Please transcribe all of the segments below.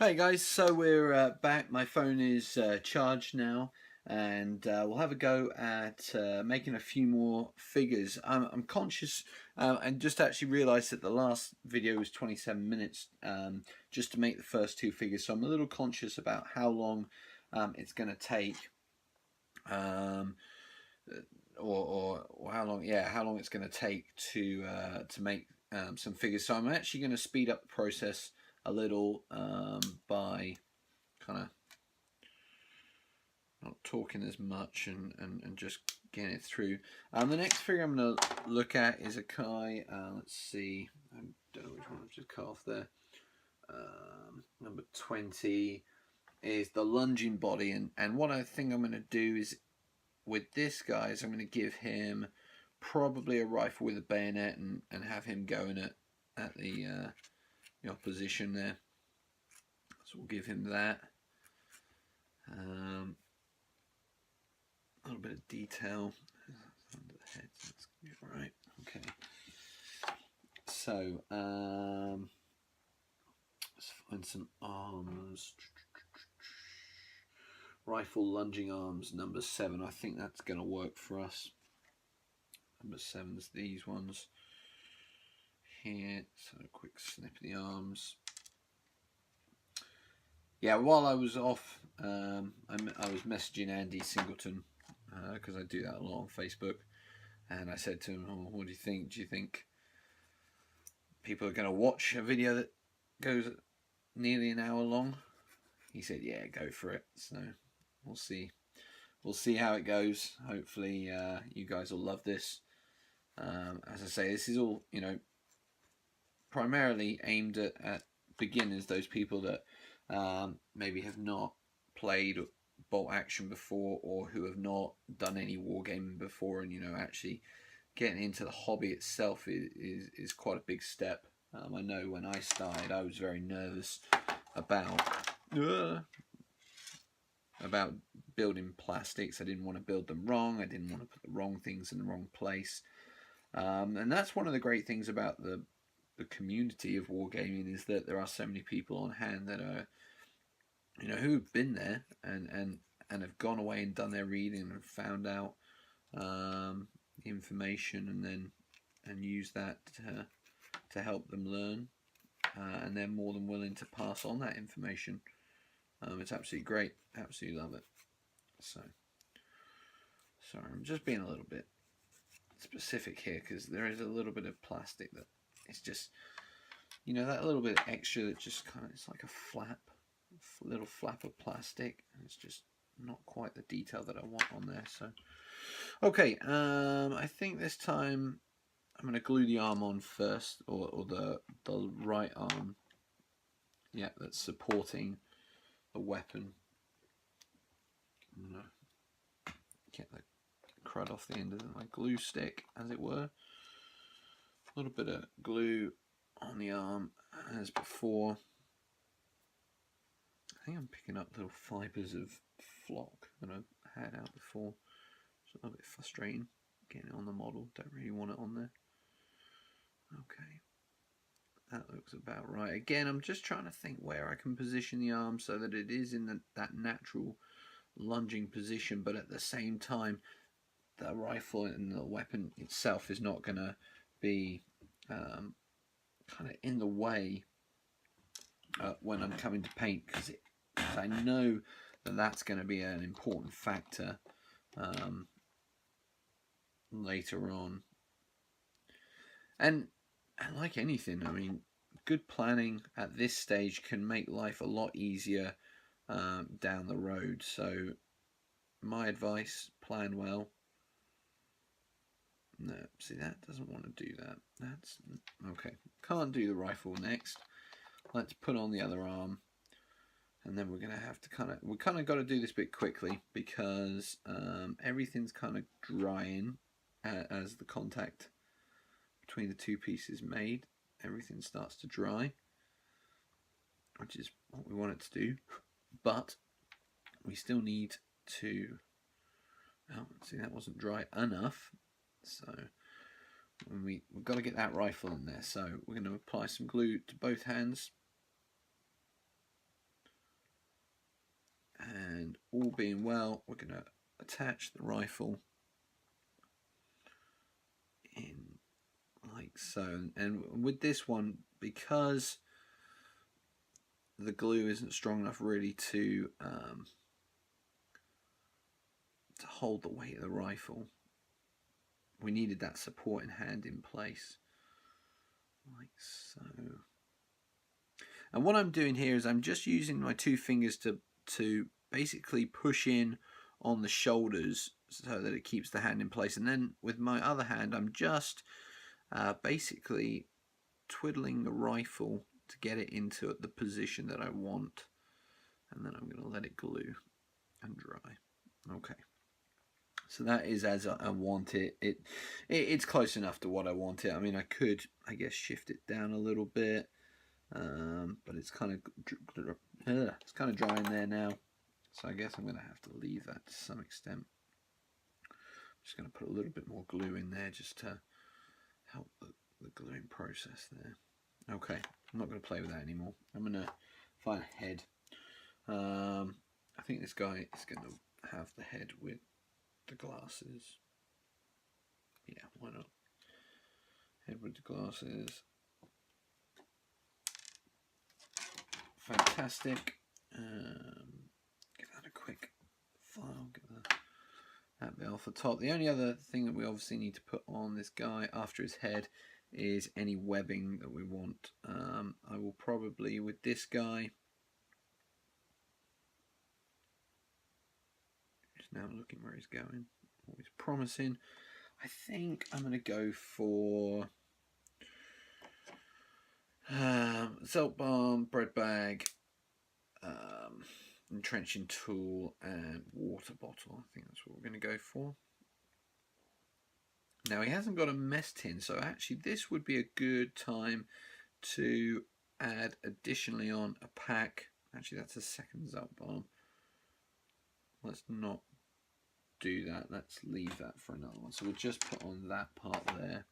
Hey guys, so we're back. My phone is charged now, and we'll have a go at making a few more figures. I'm conscious and just actually realised that the last video was 27 minutes just to make the first two figures, so I'm a little conscious about how long it's going to take, or how long it's going to take to make some figures. So I'm actually going to speed up the process a little by kind of not talking as much and just getting it through. The next figure I'm going to look at is a Kai. Let's see, I don't know which one I've just cut off there. Number 20 is the lunging body, and what I think I'm going to do is with this guy is I'm going to give him probably a rifle with a bayonet and have him going at the opposition there. So we'll give him that. A little bit of detail under the head. That's right. Okay. So let's find some arms. Rifle lunging arms, number 7. I think that's going to work for us. Number 7's these ones here. So a quick snip of the arms. Yeah, while I was off, I was messaging Andy Singleton because I do that a lot on Facebook, and I said to him, "Oh, what do you think? Do you think people are going to watch a video that goes nearly an hour long?" He said, "Yeah, go for it." So we'll see. We'll see how it goes. Hopefully, you guys will love this. As I say, this is all primarily aimed at beginners, those people that maybe have not played bolt action before, or who have not done any wargaming before, and actually getting into the hobby itself is quite a big step. I know when I started, I was very nervous about building plastics. I didn't want to build them wrong. I didn't want to put the wrong things in the wrong place. And that's one of the great things about the community of wargaming, is that there are so many people on hand that are who've been there and have gone away and done their reading and found out information and use that to help them learn, and they're more than willing to pass on that information. It's absolutely great. Absolutely love it. So sorry, I'm just being a little bit specific here because there is a little bit of plastic that it's just that little bit extra that just kind of, it's like a flap, little flap of plastic, and it's just not quite the detail that I want on there. So okay, I think this time I'm going to glue the arm on first, or the right arm, yeah, that's supporting the weapon. I'm going to get the crud off the end of my glue stick, as it were. A little bit of glue on the arm as before. I think I'm picking up little fibres of flock that I had out before. It's a little bit frustrating getting it on the model. Don't really want it on there. Okay, that looks about right. Again, I'm just trying to think where I can position the arm so that it is in that natural lunging position, but at the same time the rifle and the weapon itself is not going to be kind of in the way when I'm coming to paint, because I know that that's going to be an important factor later on. And like anything, I mean, good planning at this stage can make life a lot easier down the road. So my advice, plan well. No, see, that doesn't want to do that. That's okay. Can't do the rifle next. Let's put on the other arm, and then we're gonna have to we kind of got to do this bit quickly because everything's kind of drying as the contact between the two pieces made. Everything starts to dry, which is what we want it to do, but we still need to. Oh, see, that wasn't dry enough. So we've got to get that rifle in there. So we're going to apply some glue to both hands. And all being well, we're going to attach the rifle in like so. And with this one, because the glue isn't strong enough really to hold the weight of the rifle, we needed that supporting hand in place, like so. And what I'm doing here is I'm just using my 2 fingers to basically push in on the shoulders so that it keeps the hand in place. And then with my other hand, I'm just basically twiddling the rifle to get it into the position that I want. And then I'm going to let it glue and dry. Okay. So that is as I want it. It's close enough to what I want it. I mean, I could, I guess, shift it down a little bit. But it's kind of drying there now, so I guess I'm going to have to leave that to some extent. I'm just going to put a little bit more glue in there just to help the gluing process there. Okay, I'm not going to play with that anymore. I'm going to find a head. I think this guy is going to have the head with the glasses. Yeah, why not? Head with the glasses. Fantastic. Give that a quick file. Get that bit off the top. The only other thing that we obviously need to put on this guy after his head is any webbing that we want. I will probably, with this guy, just now looking where he's going, always promising. I think I'm going to go for Zelt Balm, bread bag, entrenching tool, and water bottle. I think that's what we're going to go for. Now he hasn't got a mess tin, so actually this would be a good time to add additionally on a pack. Actually, that's a second Zelt Balm. Let's not do that. Let's leave that for another one. So we'll just put on that part there.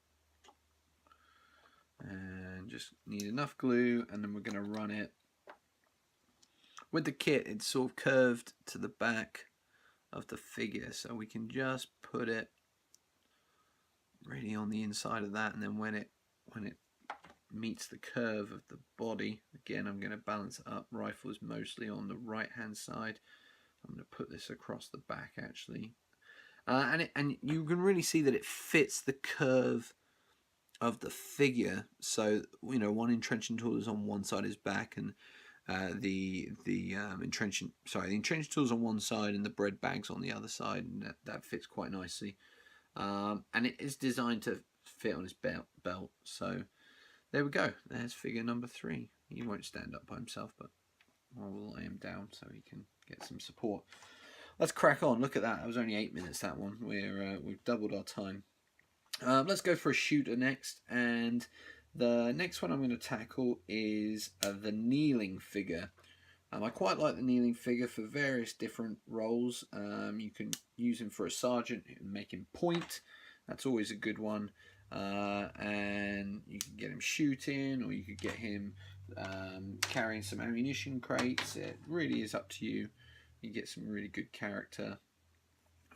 And just need enough glue, and then we're going to run it. With the kit, it's sort of curved to the back of the figure, so we can just put it really on the inside of that, and then when it meets the curve of the body, again I'm going to balance it up. Rifle is mostly on the right hand side. I'm going to put this across the back actually, and you can really see that it fits the curve of the figure. So you know, one entrenching tool is on one side of his back, and the entrenching tool is on one side, and the bread bag's on the other side, and that fits quite nicely. And it is designed to fit on his belt. So there we go. There's figure number 3. He won't stand up by himself, but I will lay him down so he can get some support. Let's crack on. Look at that. That was only 8 minutes. That one. We've doubled our time. Let's go for a shooter next, and the next one I'm going to tackle is the kneeling figure. I quite like the kneeling figure for various different roles. You can use him for a sergeant and make him point. That's always a good one. And you can get him shooting, or you could get him carrying some ammunition crates. It really is up to you. You get some really good character.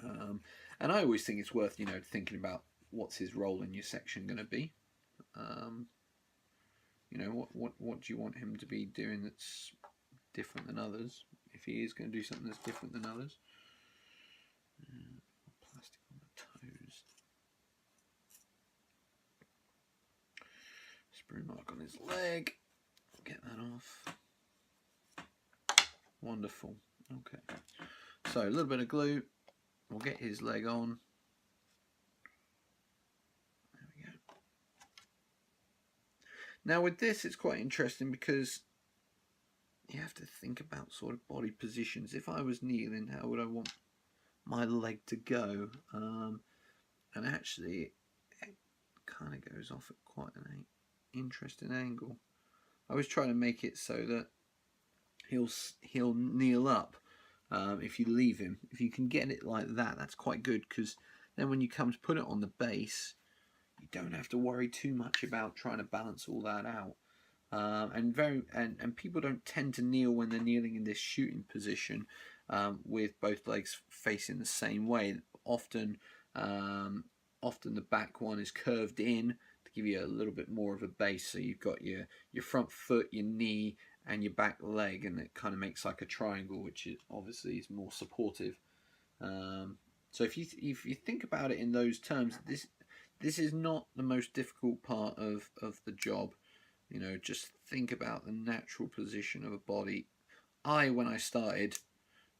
And I always think it's worth, you know, thinking about what's his role in your section going to be. You know, what do you want him to be doing that's different than others, if he is going to do something that's different than others. Plastic on the toes. Sprue mark on his leg. Get that off. Wonderful. Okay. So a little bit of glue. We'll get his leg on. There we go. Now with this, it's quite interesting because you have to think about sort of body positions. If I was kneeling, how would I want my leg to go? And actually, it kind of goes off at quite an interesting angle. I always try to make it so that he'll kneel up if you leave him. If you can get it like that, that's quite good, because then when you come to put it on the base, you don't have to worry too much about trying to balance all that out. And people don't tend to kneel when they're kneeling in this shooting position, with both legs facing the same way. Often the back one is curved in to give you a little bit more of a base. So you've got your front foot, your knee, and your back leg, and it kind of makes like a triangle, which is obviously is more supportive. So if you think about it in those terms, this is not the most difficult part of the job. You know, just think about the natural position of a body. When I started,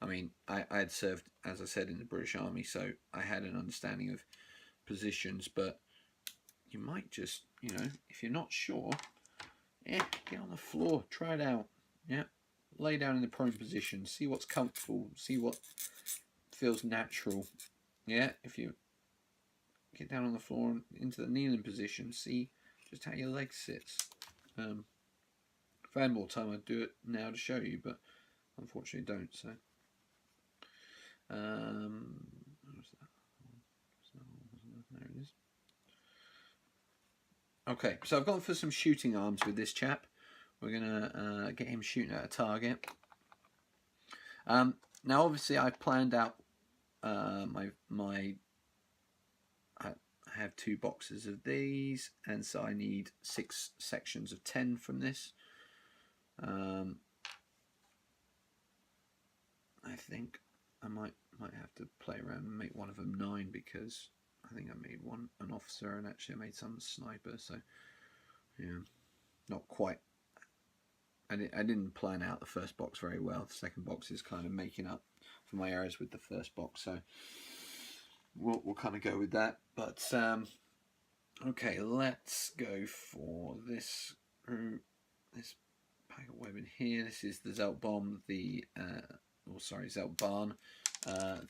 I mean, I had served, as I said, in the British Army, so I had an understanding of positions, but you might just, you know, if you're not sure, get on the floor, try it out. Yeah, lay down in the prone position, see what's comfortable, see what feels natural. Yeah, if you get down on the floor and into the kneeling position, see just how your leg sits. If I had more time, I'd do it now to show you, but unfortunately don't. So, there it is. Okay, so I've gone for some shooting arms with this chap. We're gonna get him shooting at a target. Now, obviously, I've planned out I have 2 boxes of these, and so I need 6 sections of 10 from this. I think I might have to play around and make one of them 9, because I think I made one an officer and actually I made some sniper. So yeah, not quite. I didn't plan out the first box very well. The second box is kind of making up for my errors with the first box, so we'll kind of go with that. But okay, let's go for this pack of webbing here. This is the Zelt bomb, Zelt barn,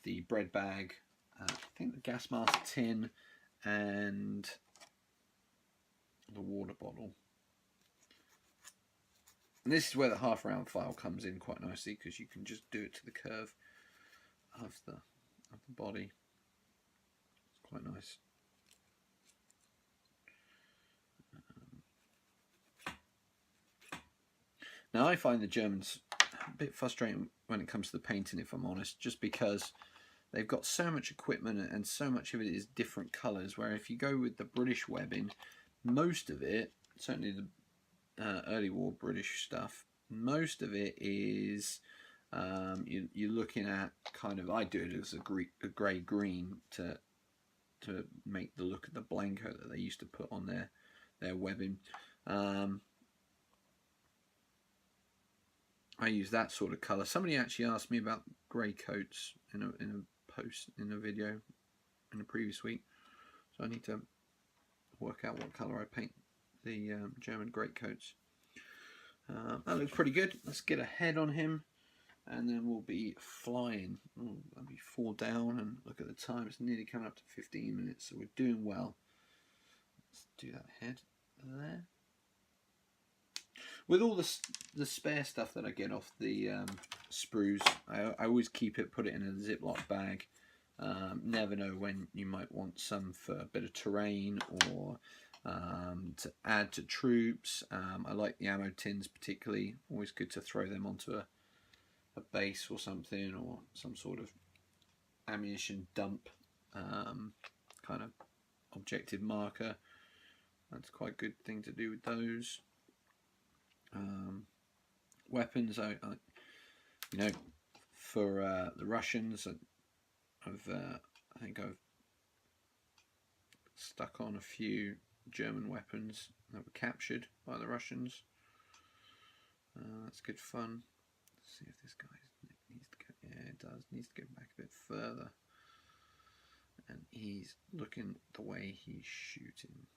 the bread bag, I think the gas mask tin, and the water bottle. And this is where the half round file comes in quite nicely, because you can just do it to the curve of the body. It's quite nice. Now, I find the Germans a bit frustrating when it comes to the painting, if I'm honest, just because they've got so much equipment and so much of it is different colours, where if you go with the British webbing, most of it, certainly the early war British stuff, most of it is you're looking at kind of, I do it as a grey green to make the look of the blanco that they used to put on their webbing. I use that sort of colour. Somebody actually asked me about grey coats in a post in a video in the previous week, so I need to work out what colour I paint the German greatcoats. That looks pretty good. Let's get a head on him, and then we'll be flying. That'll be 4 down, and look at the time. It's nearly coming up to 15 minutes, so we're doing well. Let's do that head there. With all the spare stuff that I get off the sprues, I always keep it, put it in a Ziploc bag. Never know when you might want some for a bit of terrain or to add to troops. I like the ammo tins particularly. Always good to throw them onto a base or something, or some sort of ammunition dump kind of objective marker. That's quite a good thing to do with those. Weapons, I you know, for the Russians, I think I've stuck on a few German weapons that were captured by the Russians. That's good fun. Let's see if this guy needs to go. Yeah, it does. Needs to go back a bit further. And he's looking the way he's shooting.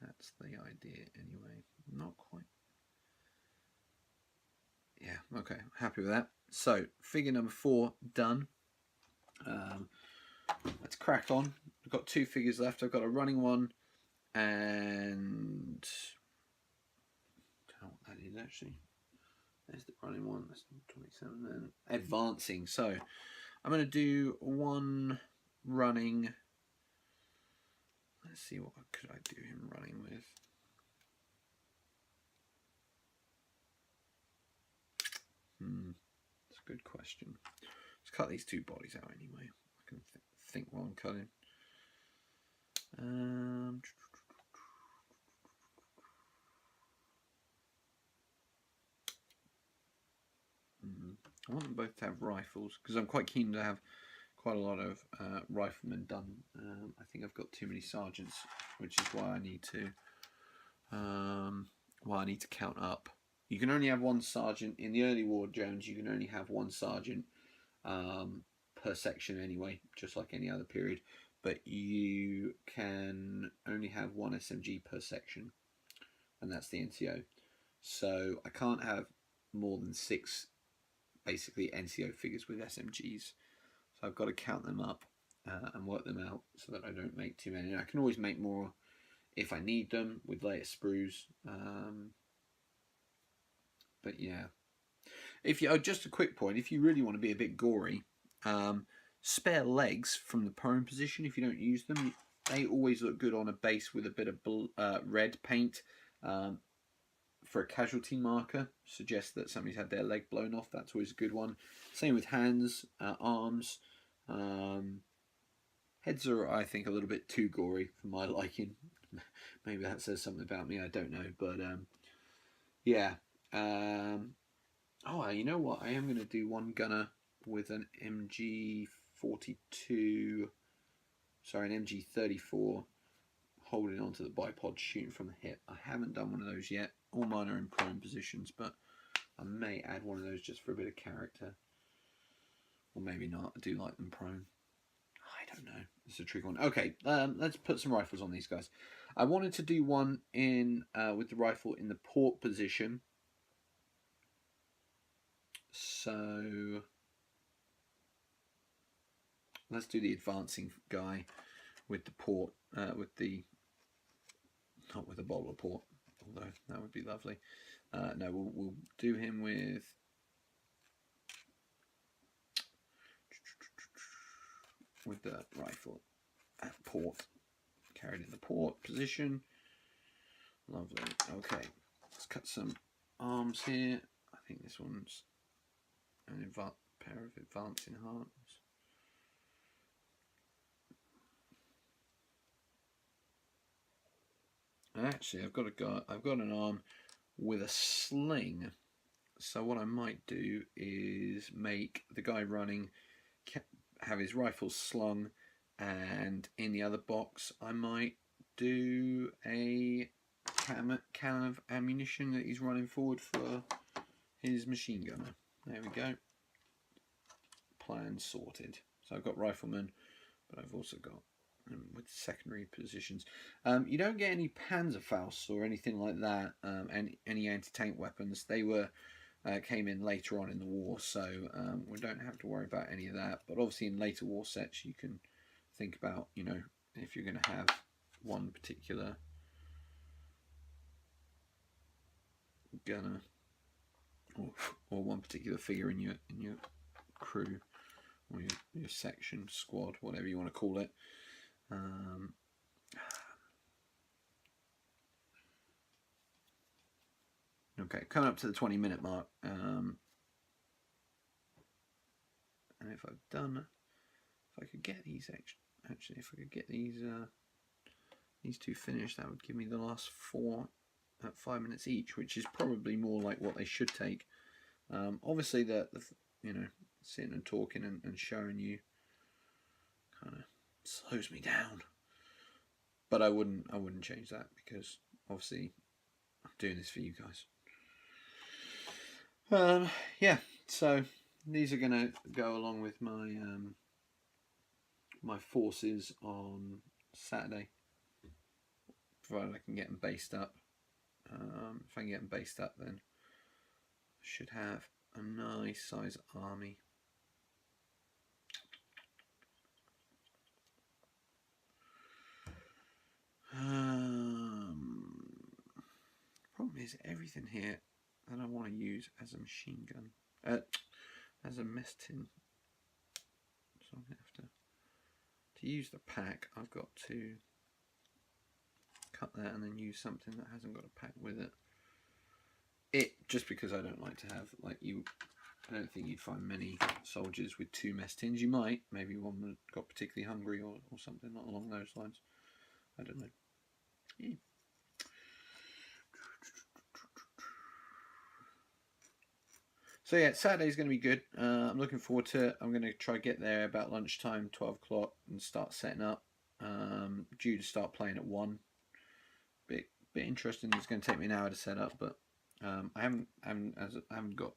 That's the idea, anyway. Not quite. Yeah, okay, happy with that. So, figure number 4 done. Let's crack on. I've got 2 figures left. I've got a running one, and I don't know what that is actually. There's the running one. That's 27. Then advancing. So, I'm going to do one running. Let's see, what could I do him running with? That's a good question. Let's cut these two bodies out anyway. I can think while I'm cutting. I want them both to have rifles because I'm quite keen to have quite a lot of riflemen done. I think I've got too many sergeants, which is why I need to count up. You can only have one sergeant in the early War Jones. You can only have one sergeant per section anyway, just like any other period. But you can only have one SMG per section, and that's the NCO. So I can't have more than 6 basically NCO figures with SMGs. So I've got to count them up and work them out so that I don't make too many. And I can always make more if I need them with later sprues. But yeah, if you just a quick point, if you really want to be a bit gory, spare legs from the prone position, if you don't use them, they always look good on a base with a bit of red paint. For a casualty marker, suggests that somebody's had their leg blown off. That's always a good one. Same with hands, arms. Heads are, I think, a little bit too gory for my liking. Maybe that says something about me, I don't know. But yeah. Oh, you know what? I am going to do one gunner with an MG42. Sorry, an MG34. Holding onto the bipod, shooting from the hip. I haven't done one of those yet. All mine are in prone positions, but I may add one of those just for a bit of character. Or maybe not. I do like them prone. I don't know. It's a tricky one. Okay, let's put some rifles on these guys. I wanted to do one in with the rifle in the port position. So let's do the advancing guy with the port, not with a bottle of port, although that would be lovely. No, we'll do him with the rifle at port, carried in the port position. Lovely. Okay, let's cut some arms here. I think this one's an pair of advancing arms. And actually, I've got an arm with a sling. So what I might do is make the guy running have his rifle slung, and in the other box I might do a can of ammunition that he's running forward for his machine gunner. There we go. Plan sorted. So I've got riflemen, but I've also got with secondary positions. You don't get any Panzerfaust or anything like that, and any anti-tank weapons. They came in later on in the war, so we don't have to worry about any of that. But obviously in later war sets you can think about, you know, if you're going to have one particular gunner or one particular figure in your crew or your section, squad, whatever you want to call it. Okay, coming up to the 20-minute mark. And if I've done, if I could get these actually, if I could get these two finished, that would give me the last 4 at 5 minutes each, which is probably more like what they should take. Obviously, the you know, sitting and talking and showing you kind of slows me down, but I wouldn't change that because obviously I'm doing this for you guys. Yeah, so these are gonna go along with my my forces on Saturday, provided I can get them based up. If I can get them based up, then I should have a nice size army. Problem is, everything here that I want to use as a machine gun, as a mess tin. So I'm going to have to use the pack. I've got to cut that and then use something that hasn't got a pack with it. Just because I don't like to have, like, you I don't think you'd find many soldiers with 2 mess tins. You might, maybe one got particularly hungry or something along those lines. I don't know. Yeah. So yeah, Saturday's going to be good. I'm looking forward to it. I'm going to try to get there about lunchtime, 12 o'clock, and start setting up. Due to start playing at 1. Bit interesting. It's going to take me an hour to set up, but I haven't got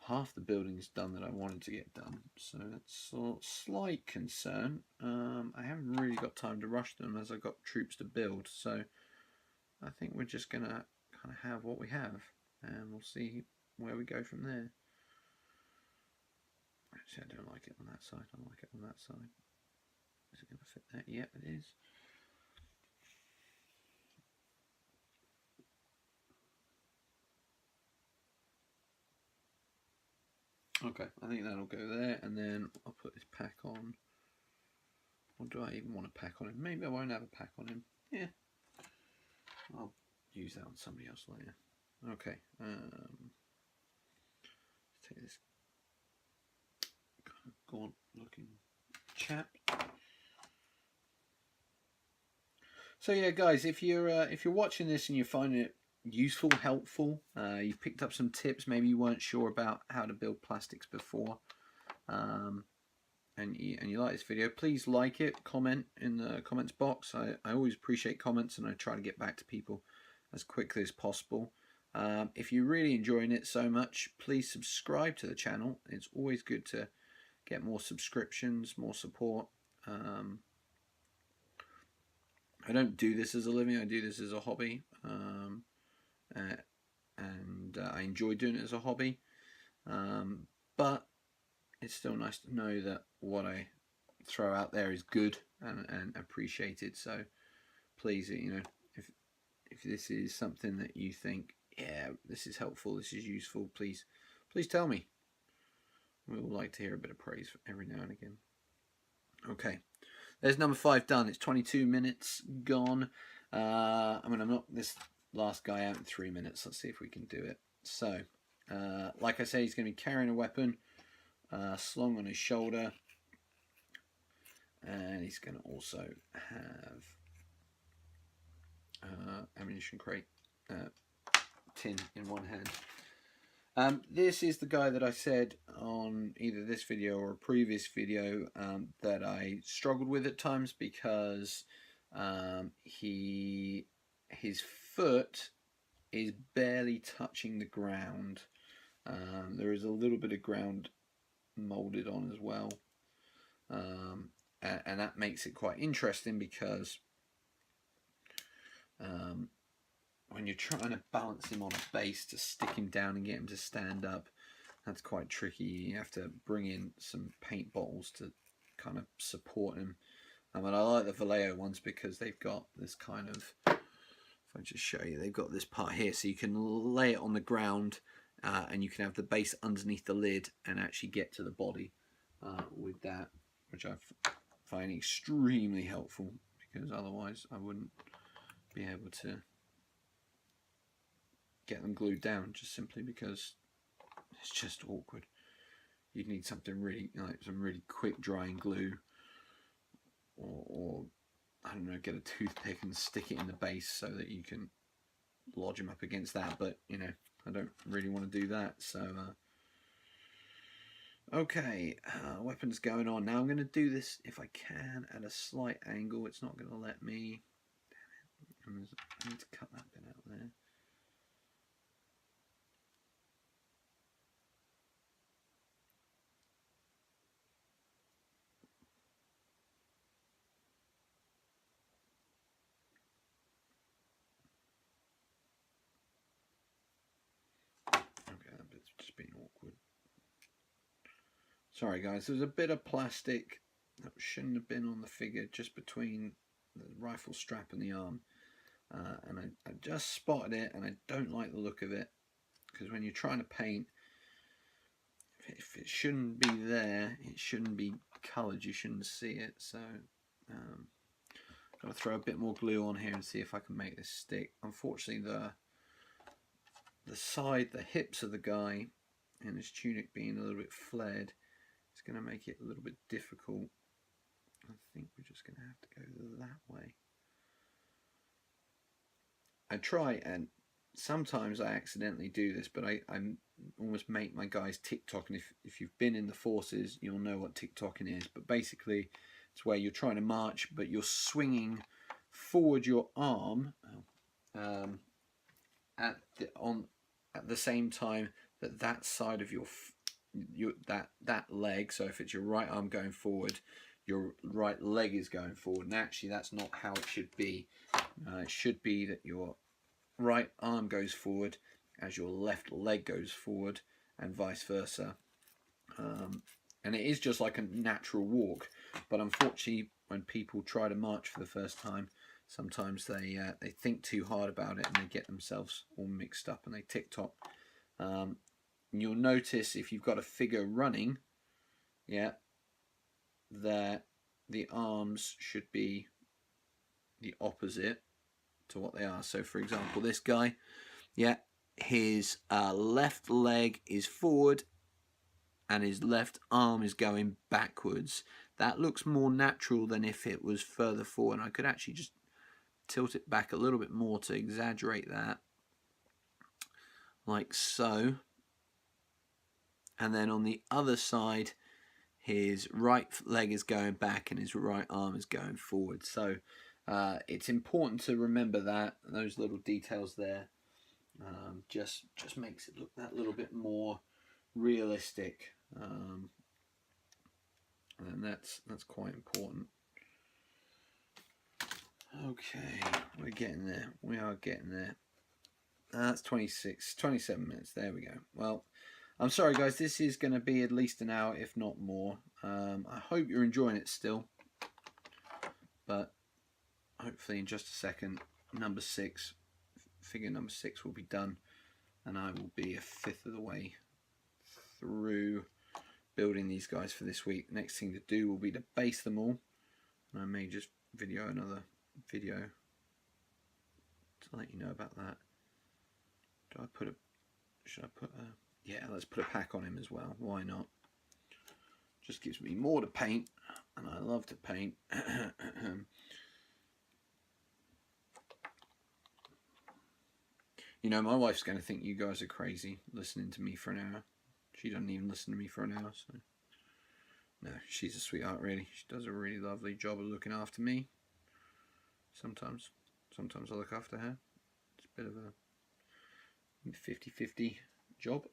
half the buildings done that I wanted to get done, so that's a slight concern. I haven't really got time to rush them as I've got troops to build, so I think we're just going to kind of have what we have, and we'll see where we go from there. Actually, I don't like it on that side. I like it on that side. Is it going to fit that? Yep, it is. Okay, I think that'll go there, and then I'll put this pack on. Or do I even want a pack on him? Maybe I won't have a pack on him. Yeah. I'll use that on somebody else later. Okay. Let's take this kind of gaunt looking chap. So yeah, guys, if you're watching this and you're finding it useful, helpful, you've picked up some tips, maybe you weren't sure about how to build plastics before, and you like this video, please like it, comment in the comments box. I always appreciate comments, and I try to get back to people as quickly as possible. If you're really enjoying it so much, please subscribe to the channel. It's always good to get more subscriptions, more support. I don't do this as a living, I do this as a hobby, and I enjoy doing it as a hobby, but it's still nice to know that what I throw out there is good and appreciated. So please, if this is something that you think, yeah, this is helpful, this is useful, please tell me. We all like to hear a bit of praise every now and again. Okay, there's number 5 done. It's 22 minutes gone. I mean, I'm not this last guy out in 3 minutes. Let's see if we can do it. So, like I say, he's going to be carrying a weapon slung on his shoulder, and he's going to also have ammunition crate tin in one hand. This is the guy that I said on either this video or a previous video that I struggled with at times because his foot is barely touching the ground. There is a little bit of ground molded on as well, and that makes it quite interesting because when you're trying to balance him on a base to stick him down and get him to stand up, that's quite tricky. You have to bring in some paint bottles to kind of support him. And I like the Vallejo ones because they've got this kind of, if I just show you, they've got this part here so you can lay it on the ground and you can have the base underneath the lid and actually get to the body with that, which I find extremely helpful because otherwise I wouldn't be able to get them glued down, just simply because it's just awkward. You'd need something really, like some really quick drying glue, or I don't know, get a toothpick and stick it in the base so that you can lodge them up against that. But you know, I don't really want to do that. So okay, weapons going on. Now I'm going to do this if I can at a slight angle. It's not going to let me. Damn it! I need to cut that bit out there. Okay, that bit's just being awkward. Sorry guys, there's a bit of plastic that shouldn't have been on the figure just between the rifle strap and the arm, and I just spotted it and I don't like the look of it, because when you're trying to paint, if it shouldn't be there, it shouldn't be coloured, you shouldn't see it. So got to throw a bit more glue on here and see if I can make this stick. Unfortunately the hips of the guy and his tunic being a little bit flared, it's going to make it a little bit difficult. I think we're just going to have to go that way. I try, and sometimes I accidentally do this, but I almost make my guys tick-tock, and if you've been in the forces, you'll know what tick-tocking is. But basically, it's where you're trying to march, but you're swinging forward your arm at the same time that side of your that leg. So if it's your right arm going forward, your right leg is going forward. And actually, that's not how it should be. It should be that your right arm goes forward as your left leg goes forward, and vice versa. And it is just like a natural walk. But unfortunately, when people try to march for the first time, sometimes they think too hard about it and they get themselves all mixed up and they tick-tock. You'll notice if you've got a figure running, that the arms should be the opposite to what they are. So for example, this guy, his left leg is forward and his left arm is going backwards. That looks more natural than if it was further forward. I could actually just tilt it back a little bit more to exaggerate that, like so. And then on the other side, his right leg is going back and his right arm is going forward. So it's important to remember that, those little details there. Just makes it look that little bit more realistic, and that's quite important. Okay, we're getting there. We are getting there. That's 27 minutes. There we go. Well, I'm sorry guys, this is going to be at least an hour, if not more. I hope you're enjoying it still, but hopefully in just a second, figure number 6 will be done, and I will be a fifth of the way through building these guys for this week. The next thing to do will be to base them all, and I may just video another video to let you know about that. Should I put a, yeah, let's put a pack on him as well, why not? Just gives me more to paint, and I love to paint. You know, my wife's going to think you guys are crazy listening to me for an hour. She doesn't even listen to me for an hour, so no, she's a sweetheart, really. She does a really lovely job of looking after me. Sometimes I look after her. It's a bit of a 50-50 job.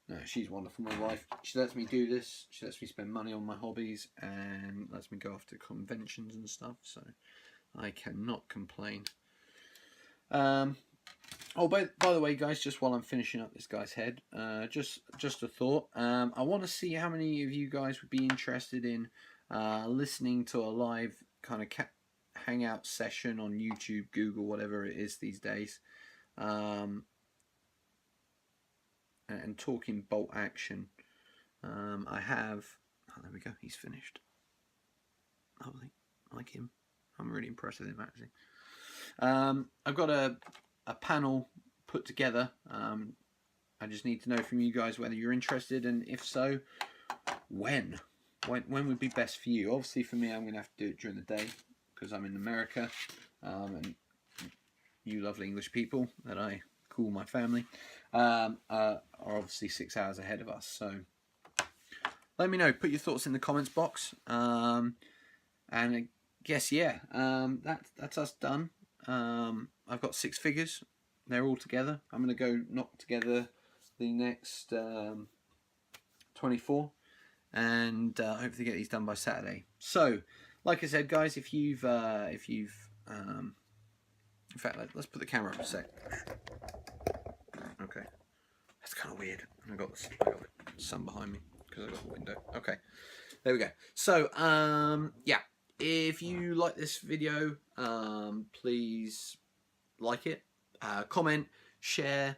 No, she's wonderful, my wife. She lets me do this. She lets me spend money on my hobbies and lets me go off to conventions and stuff, so I cannot complain. Oh, by the way, guys, just while I'm finishing up this guy's head, just a thought. I want to see how many of you guys would be interested in listening to a live kind of hangout session on YouTube, Google, whatever it is these days, and talking bolt action. I have. Oh, there we go. He's finished. Lovely. I like him. I'm really impressed with him, actually. I've got a panel put together. I just need to know from you guys whether you're interested, and if so, when would be best for you. Obviously for me, I'm going to have to do it during the day because I'm in America, and you lovely English people that I call my family are obviously 6 hours ahead of us. So let me know, put your thoughts in the comments box, and I guess that's us done. I've got 6 figures. They're all together. I'm going to go knock together the next 24, and hopefully get these done by Saturday. So, like I said, guys, if you've in fact, let's put the camera up a sec. Okay, that's kind of weird. I got the sun behind me because I got the window. Okay, there we go. So, yeah. If you like this video, please like it, comment, share,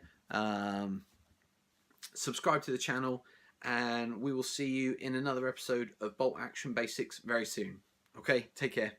subscribe to the channel, and we will see you in another episode of Bolt Action Basics very soon. Okay, take care.